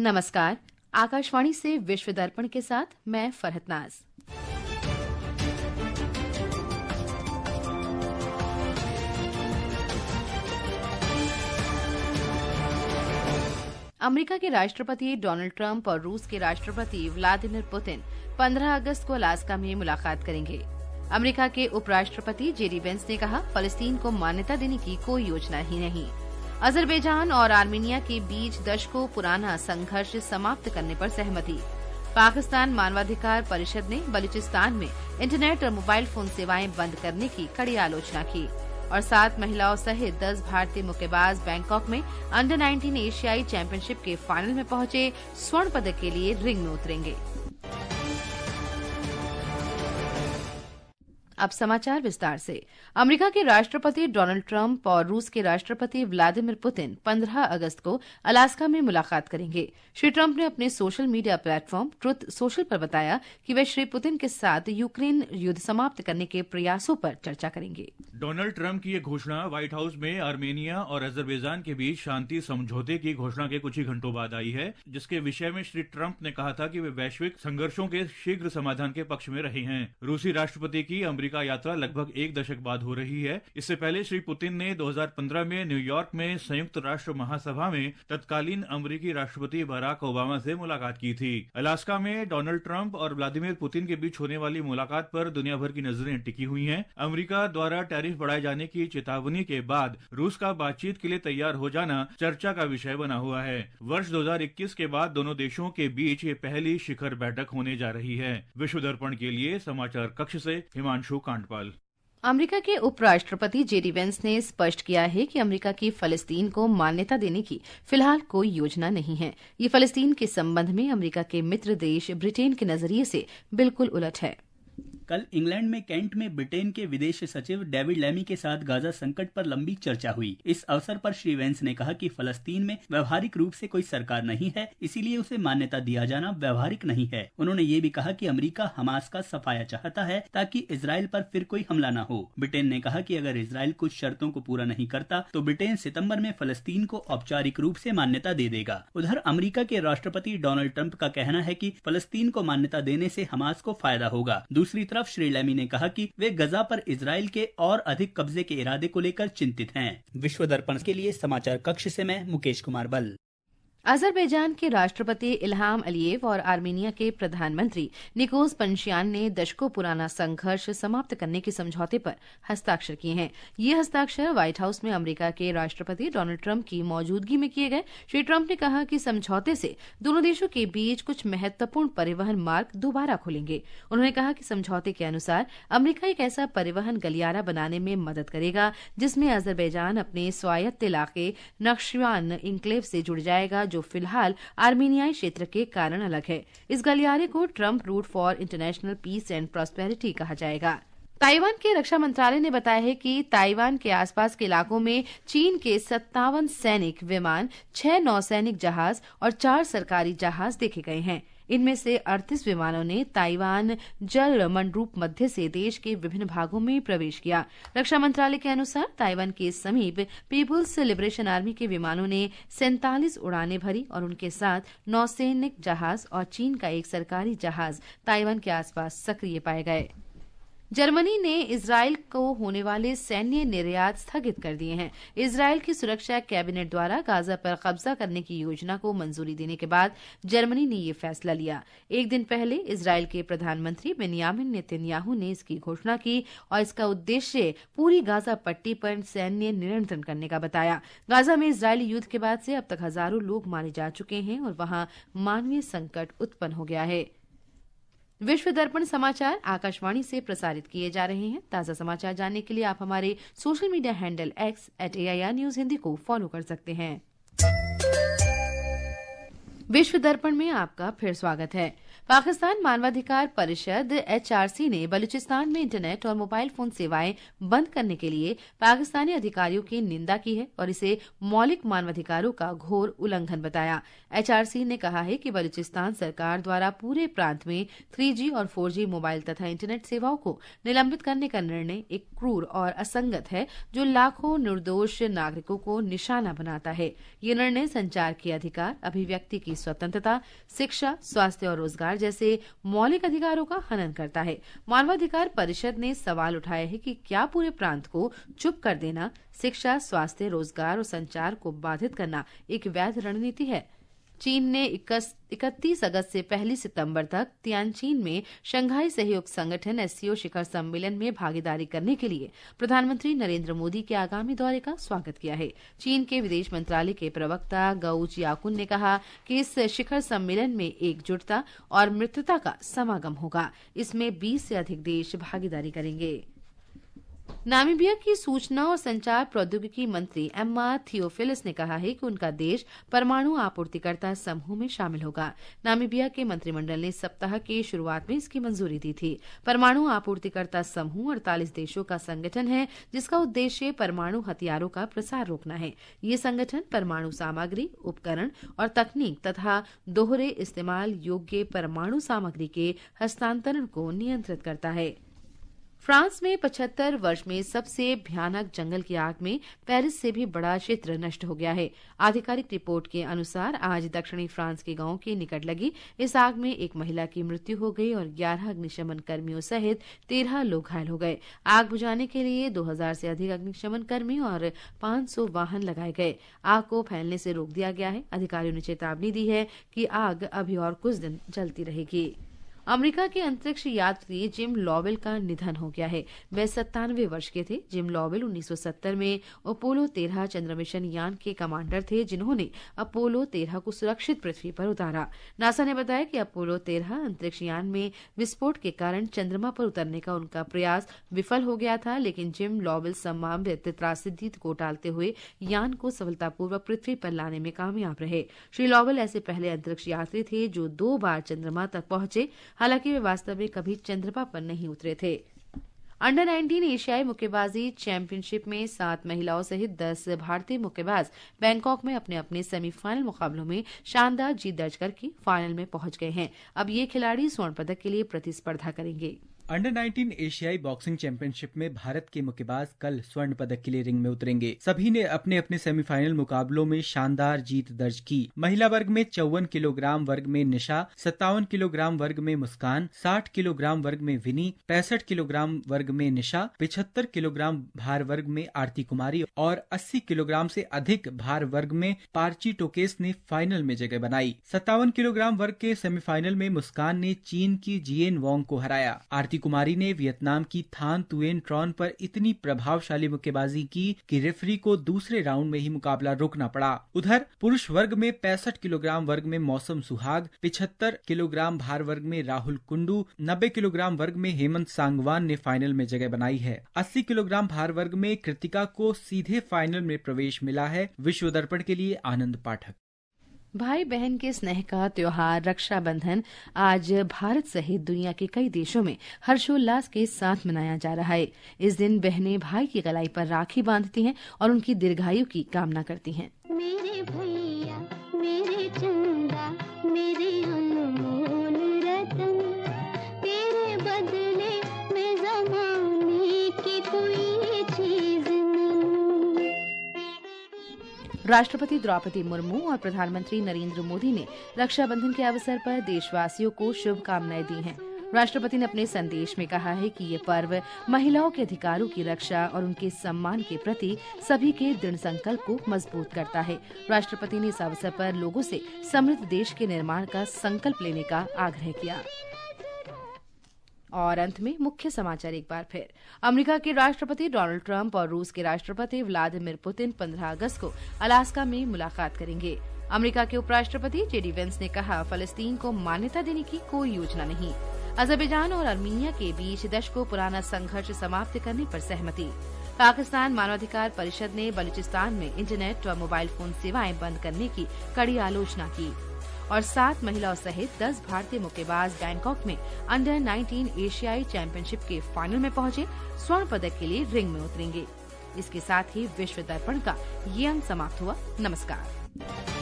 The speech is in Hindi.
नमस्कार। आकाशवाणी से विश्व दर्पण के साथ मैं फरहत नाज। अमेरिका के राष्ट्रपति डोनाल्ड ट्रंप और रूस के राष्ट्रपति व्लादिमीर पुतिन 15 अगस्त को अलास्का में मुलाकात करेंगे। अमेरिका के उपराष्ट्रपति जेडी वेंस ने कहा, फलस्तीन को मान्यता देने की कोई योजना ही नहीं। अजरबैजान और आर्मेनिया के बीच दशकों पुराना संघर्ष समाप्त करने पर सहमति। पाकिस्तान मानवाधिकार परिषद ने बलूचिस्तान में इंटरनेट और मोबाइल फोन सेवाएं बंद करने की कड़ी आलोचना की। और 7 महिलाओं सहित 10 भारतीय मुक्केबाज बैंकॉक में अंडर 19 एशियाई चैंपियनशिप के फाइनल में पहुंचे, स्वर्ण पदक के लिए रिंग में उतरेंगे। अब समाचार विस्तार से। अमेरिका के राष्ट्रपति डोनाल्ड ट्रंप और रूस के राष्ट्रपति व्लादिमीर पुतिन 15 अगस्त को अलास्का में मुलाकात करेंगे। श्री ट्रंप ने अपने social media platform truth social पर बताया कि वे श्री पुतिन के साथ यूक्रेन युद्ध समाप्त करने के प्रयासों पर चर्चा करेंगे। डोनाल्ड ट्रंप की ये घोषणा व्हाइट हाउस में आर्मेनिया और अजरबैजान के बीच शांति समझौते की घोषणा के कुछ ही घंटों बाद आई है, जिसके विषय में श्री ट्रंप ने कहा था कि वे वैश्विक संघर्षों के शीघ्र समाधान के पक्ष में रहे हैं। रूसी राष्ट्रपति की अमेरिका यात्रा लगभग 1 दशक बाद हो रही है। इससे पहले श्री पुतिन ने 2015 में न्यूयॉर्क में संयुक्त राष्ट्र महासभा में तत्कालीन अमेरिकी राष्ट्रपति बराक ओबामा से मुलाकात की थी। अलास्का में डोनाल्ड ट्रंप और व्लादिमीर पुतिन के बीच होने वाली मुलाकात पर दुनिया भर की नजरें टिकी हुई हैं। अमेरिका द्वारा टैरिफ बढ़ाए जाने की चेतावनी के बाद रूस का बातचीत के लिए तैयार हो जाना चर्चा का विषय बना हुआ है। वर्ष 2021 के बाद दोनों देशों के बीच ये पहली शिखर बैठक होने जा रही है। विश्व दर्पण के लिए समाचार कक्ष से हिमांशु कांडपाल। अमेरिका के उपराष्ट्रपति जेडी वेंस ने स्पष्ट किया है कि अमेरिका की फलस्तीन को मान्यता देने की फिलहाल कोई योजना नहीं है। ये फलस्तीन के संबंध में अमेरिका के मित्र देश ब्रिटेन के नजरिए से बिल्कुल उलट है। कल इंग्लैंड में कैंट में ब्रिटेन के विदेश सचिव डेविड लैमी के साथ गाजा संकट पर लंबी चर्चा हुई। इस अवसर पर श्री वेंस ने कहा कि फलस्तीन में व्यवहारिक रूप से कोई सरकार नहीं है, इसीलिए उसे मान्यता दिया जाना व्यवहारिक नहीं है। उन्होंने ये भी कहा कि अमेरिका हमास का सफाया चाहता है ताकि इजराइल पर फिर कोई हमला न हो। ब्रिटेन ने कहा कि अगर इजराइल कुछ शर्तों को पूरा नहीं करता तो ब्रिटेन सितंबर में फलस्तीन को औपचारिक रूप से मान्यता दे देगा। उधर अमेरिका के राष्ट्रपति डोनाल्ड ट्रंप का कहना है कि फलस्तीन को मान्यता देने से हमास को फायदा होगा। दूसरी तरफ श्री लैमी ने कहा कि वे गजा पर इजराइल के और अधिक कब्जे के इरादे को लेकर चिंतित हैं। विश्व दर्पण के लिए समाचार कक्ष से मैं मुकेश कुमार बल। अजरबैजान के राष्ट्रपति इल्हाम अलियेव और आर्मेनिया के प्रधानमंत्री निकोस पंशियान ने दशकों पुराना संघर्ष समाप्त करने के समझौते पर हस्ताक्षर किए हैं। ये हस्ताक्षर व्हाइट हाउस में अमेरिका के राष्ट्रपति डोनाल्ड ट्रंप की मौजूदगी में किए गए। श्री ट्रंप ने कहा कि समझौते से दोनों देशों के बीच कुछ महत्वपूर्ण परिवहन मार्ग दोबारा खुलेंगे। उन्होंने कहा कि समझौते के अनुसार अमेरिका एक ऐसा परिवहन गलियारा बनाने में मदद करेगा जिसमें अजरबैजान अपने स्वायत्त इलाके नक्शिवान इनक्लेव से जुड़ जाएगा, जो फिलहाल आर्मेनियाई क्षेत्र के कारण अलग है। इस गलियारे को Trump route for international peace and prosperity कहा जाएगा। ताइवान के रक्षा मंत्रालय ने बताया है कि ताइवान के आसपास के इलाकों में चीन के 57 सैनिक विमान, 6 नौसैनिक जहाज और 4 सरकारी जहाज देखे गए हैं। इनमें से 38 विमानों ने ताइवान जल मंडरूप मध्य से देश के विभिन्न भागों में प्रवेश किया। रक्षा मंत्रालय के अनुसार ताइवान के समीप पीपुल्स लिबरेशन आर्मी के विमानों ने 47 उड़ानें भरी और उनके साथ नौसैनिक जहाज और चीन का एक सरकारी जहाज ताइवान के आसपास सक्रिय पाए गए। जर्मनी ने इजरायल को होने वाले सैन्य निर्यात स्थगित कर दिए हैं। इजरायल की सुरक्षा कैबिनेट द्वारा गाजा पर कब्जा करने की योजना को मंजूरी देने के बाद जर्मनी ने ये फैसला लिया। एक दिन पहले इजरायल के प्रधानमंत्री बेंयामिन नेतन्याहू ने इसकी घोषणा की और इसका उद्देश्य पूरी गाजा पट्टी पर सैन्य नियंत्रण करने का बताया। गाजा में इजरायली युद्ध के बाद से अब तक हजारों लोग मारे जा चुके हैं और वहां मानवीय संकट उत्पन्न हो गया है। विश्व दर्पण समाचार आकाशवाणी से प्रसारित किए जा रहे हैं। ताजा समाचार जानने के लिए आप हमारे social media handle @AIR news Hindi को फॉलो कर सकते हैं। विश्व दर्पण में आपका फिर स्वागत है। पाकिस्तान मानवाधिकार परिषद HRC ने बलूचिस्तान में इंटरनेट और मोबाइल फोन सेवाएं बंद करने के लिए पाकिस्तानी अधिकारियों की निंदा की है और इसे मौलिक मानवाधिकारों का घोर उल्लंघन बताया। HRC ने कहा है कि बलूचिस्तान सरकार द्वारा पूरे प्रांत में 3G और 4G मोबाइल तथा इंटरनेट सेवाओं को निलंबित करने का निर्णय एक क्रूर और असंगत है जो लाखों निर्दोष नागरिकों को निशाना बनाता है। ये निर्णय संचार के अधिकार, अभिव्यक्ति की स्वतंत्रता, शिक्षा, स्वास्थ्य और रोजगार जैसे मौलिक अधिकारों का हनन करता है। मानवाधिकार परिषद ने सवाल उठाया है कि क्या पूरे प्रांत को चुप कर देना, शिक्षा, स्वास्थ्य, रोजगार और संचार को बाधित करना एक वैध रणनीति है। चीन ने 31 अगस्त से 1 सितंबर तक तियानजिन में शंघाई सहयोग संगठन SCO शिखर सम्मेलन में भागीदारी करने के लिए प्रधानमंत्री नरेंद्र मोदी के आगामी दौरे का स्वागत किया है। चीन के विदेश मंत्रालय के प्रवक्ता गाउ जियाकुन ने कहा कि इस शिखर सम्मेलन में एकजुटता और मित्रता का समागम होगा। इसमें 20 से अधिक देश भागीदारी करेंगे। नामीबिया की सूचना और संचार प्रौद्योगिकी मंत्री एम्मा थियोफिलिस ने कहा है कि उनका देश परमाणु आपूर्तिकर्ता समूह में शामिल होगा। नामीबिया के मंत्रिमंडल ने सप्ताह की शुरुआत में इसकी मंजूरी दी थी। परमाणु आपूर्तिकर्ता समूह 48 देशों का संगठन है, जिसका उद्देश्य परमाणु हथियारों का प्रसार रोकना है। ये संगठन परमाणु सामग्री, उपकरण और तकनीक तथा दोहरे इस्तेमाल योग्य परमाणु सामग्री के हस्तांतरण को नियंत्रित करता है। फ्रांस में 75 वर्ष में सबसे भयानक जंगल की आग में पेरिस से भी बड़ा क्षेत्र नष्ट हो गया है। आधिकारिक रिपोर्ट के अनुसार आज दक्षिणी फ्रांस के गांव के निकट लगी इस आग में एक महिला की मृत्यु हो गई और 11 अग्निशमन कर्मियों सहित 13 लोग घायल हो गए। आग बुझाने के लिए 2000 से अधिक अग्निशमन कर्मी और 500 वाहन लगाए गए। आग को फैलने से रोक दिया गया है। अधिकारियों ने चेतावनी दी है कि आग अभी और कुछ दिन जलती रहेगी। अमेरिका के अंतरिक्ष यात्री जिम लॉवेल का निधन हो गया है। वे 97 वर्ष के थे। जिम लॉवेल 1970 में अपोलो 13 चंद्रमिशन यान के कमांडर थे, जिन्होंने अपोलो 13 को सुरक्षित पृथ्वी पर उतारा। नासा ने बताया कि अपोलो 13 अंतरिक्ष यान में विस्फोट के कारण चंद्रमा पर उतरने का उनका प्रयास विफल हो गया था, लेकिन जिम लॉवेल संभावित त्रासदी को टालते हुए यान को सफलतापूर्वक पृथ्वी पर लाने में कामयाब रहे। श्री लॉवेल ऐसे पहले अंतरिक्ष यात्री थे जो 2 बार चंद्रमा तक पहुंचे। हालांकि वे वास्तव में कभी चंद्रमा पर नहीं उतरे थे। अंडर 19 एशियाई मुक्केबाजी चैंपियनशिप में 7 महिलाओं सहित 10 भारतीय मुक्केबाज बैंकॉक में अपने अपने सेमीफाइनल मुकाबलों में शानदार जीत दर्ज करके फाइनल में पहुंच गए हैं। अब ये खिलाड़ी स्वर्ण पदक के लिए प्रतिस्पर्धा करेंगे। अंडर 19 एशियाई बॉक्सिंग चैंपियनशिप में भारत के मुक्केबाज कल स्वर्ण पदक के लिए रिंग में उतरेंगे। सभी ने अपने अपने सेमीफाइनल मुकाबलों में शानदार जीत दर्ज की। महिला वर्ग में 54 किलोग्राम वर्ग में निशा, 57 किलोग्राम वर्ग में मुस्कान, 60 किलोग्राम वर्ग में विनी, 65 किलोग्राम वर्ग में निशा, 75 किलोग्राम भार वर्ग में आरती कुमारी और 80 किलोग्राम से अधिक भार वर्ग में पार्ची टोकेस ने फाइनल में जगह बनाई। 57 किलोग्राम वर्ग के सेमीफाइनल में मुस्कान ने चीन की जिएन वोंग को हराया। आरती कुमारी ने वियतनाम की थान तुएन ट्रॉन पर इतनी प्रभावशाली मुक्केबाजी की कि रेफरी को दूसरे राउंड में ही मुकाबला रोकना पड़ा। उधर पुरुष वर्ग में 65 किलोग्राम वर्ग में मौसम सुहाग, 75 किलोग्राम भार वर्ग में राहुल कुंडू, 90 किलोग्राम वर्ग में हेमंत सांगवान ने फाइनल में जगह बनाई है। 80 किलोग्राम भार वर्ग में कृतिका को सीधे फाइनल में प्रवेश मिला है। विश्व दर्पण के लिए आनंद पाठक। भाई बहन के स्नेह का त्योहार रक्षाबंधन आज भारत सहित दुनिया के कई देशों में हर्षोल्लास के साथ मनाया जा रहा है। इस दिन बहनें भाई की कलाई पर राखी बांधती हैं और उनकी दीर्घायु की कामना करती हैं। मेरे भैया, मेरे चंदा, मेरे अनमोल रतन, तेरे बदले में ज़माने की कोई चीज नहीं। राष्ट्रपति द्रौपदी मुर्मू और प्रधानमंत्री नरेंद्र मोदी ने रक्षाबंधन के अवसर पर देशवासियों को शुभकामनाएं दी हैं। राष्ट्रपति ने अपने संदेश में कहा है कि ये पर्व महिलाओं के अधिकारों की रक्षा और उनके सम्मान के प्रति सभी के दृढ़ संकल्प को मजबूत करता है। राष्ट्रपति ने इस अवसर पर लोगों से समृद्ध देश के निर्माण का संकल्प लेने का आग्रह किया। और अंत में मुख्य समाचार एक बार फिर। अमेरिका के राष्ट्रपति डोनाल्ड ट्रंप और रूस के राष्ट्रपति व्लादिमीर पुतिन 15 अगस्त को अलास्का में मुलाकात करेंगे। अमेरिका के उपराष्ट्रपति जेडी वेंस ने कहा, फलस्तीन को मान्यता देने की कोई योजना नहीं। अजरबैजान और आर्मीनिया के बीच दशकों पुराना संघर्ष समाप्त करने पर सहमति। पाकिस्तान मानवाधिकार परिषद ने बलूचिस्तान में इंटरनेट और मोबाइल फोन सेवाएं बंद करने की कड़ी आलोचना की। और 7 महिलाओं सहित 10 भारतीय मुक्केबाज बैंकॉक में अंडर 19 एशियाई चैंपियनशिप के फाइनल में पहुंचे, स्वर्ण पदक के लिए रिंग में उतरेंगे। इसके साथ ही विश्व दर्पण का ये अंक समाप्त हुआ। नमस्कार।